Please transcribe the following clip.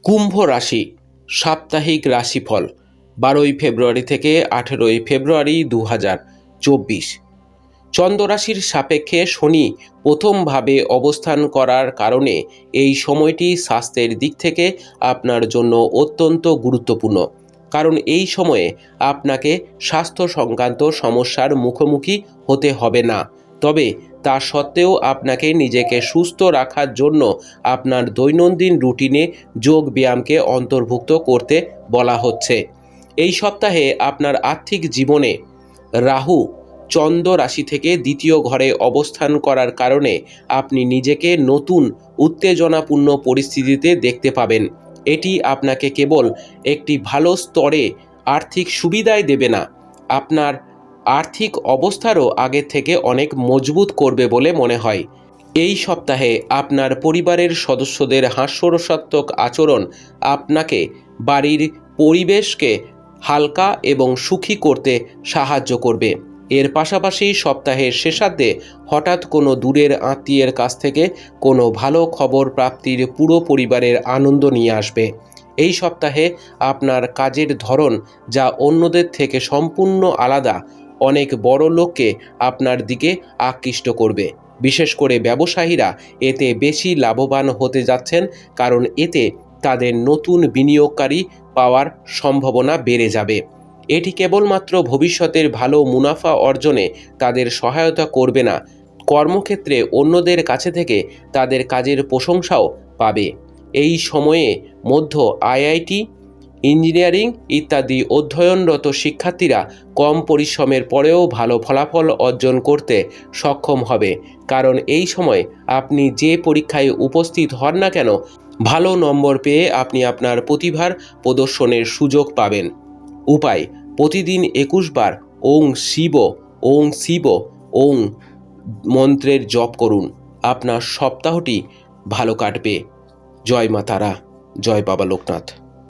কুম্ভ রাশি সাপ্তাহিক রাশিফল 12ই ফেব্রুয়ারি থেকে 18ই ফেব্রুয়ারি 2024। চন্দ্র রাশির সাপেক্ষে শনি প্রথমভাবে অবস্থান করার কারণে এই সময়টি স্বাস্থ্যের দিক থেকে আপনার জন্য অত্যন্ত গুরুত্বপূর্ণ। কারণ এই সময়ে আপনাকে স্বাস্থ্য সংক্রান্ত সমস্যার মুখোমুখি হতে হবে না। তবে তা সত্ত্বেও আপনাকে নিজেকে সুস্থ রাখার জন্য আপনার দৈনন্দিন রুটিনে যোগ ব্যায়ামকে অন্তর্ভুক্ত করতে বলা হচ্ছে। এই সপ্তাহে আপনার আর্থিক জীবনে রাহু চন্দ্র রাশি থেকে দ্বিতীয় ঘরে অবস্থান করার কারণে আপনি নিজেকে নতুন উত্তেজনাপূর্ণ পরিস্থিতিতে দেখতে পাবেন। এটি আপনাকে কেবল একটি ভালো স্তরে আর্থিক সুবিধাই দেবে না, আপনার আর্থিক অবস্থারও আগের থেকে অনেক মজবুত করবে বলে মনে হয়। এই সপ্তাহে আপনার পরিবারের সদস্যদের হাস্যরসাত্মক আচরণ আপনাকে বাড়ির পরিবেশকে হালকা এবং সুখী করতে সাহায্য করবে। এর পাশাপাশি সপ্তাহের শেষার্ধে হঠাৎ কোনো দূরের আত্মীয়ের কাছ থেকে কোনো ভালো খবর প্রাপ্তির পুরো পরিবারের আনন্দ নিয়ে আসবে। এই সপ্তাহে আপনার কাজের ধরন যা অন্যদের থেকে সম্পূর্ণ আলাদা অনেক বড় লোককে আপনার দিকে আকৃষ্ট করবে। বিশেষ করে ব্যবসায়ীরা এতে বেশি লাভবান হতে যাচ্ছেন, কারণ এতে তাদের নতুন বিনিয়োগকারী পাওয়ার সম্ভাবনা বেড়ে যাবে। এটি কেবলমাত্র ভবিষ্যতের ভালো মুনাফা অর্জনে তাদের সহায়তা করবে না, কর্মক্ষেত্রে অন্যদের কাছে থেকে তাদের কাজের প্রশংসাও পাবে। এই সময়ে মধ্য আইআইটি, ইঞ্জিনিয়ারিং ইত্যাদি অধ্যয়নরত শিক্ষার্থীরা কম পরিশ্রমের পরেও ভালো ফলাফল অর্জন করতে সক্ষম হবে, কারণ এই সময় আপনি যে পরীক্ষায় উপস্থিত হন না কেন, ভালো নম্বর পেয়ে আপনি আপনার প্রতিভার প্রদর্শনের সুযোগ পাবেন। উপায়: প্রতিদিন 21 বার ওং শিব ওং শিব ওং মন্ত্রের জপ করুন। আপনার সপ্তাহটি ভালো কাটবে। জয় মা তারা, জয় বাবা লোকনাথ।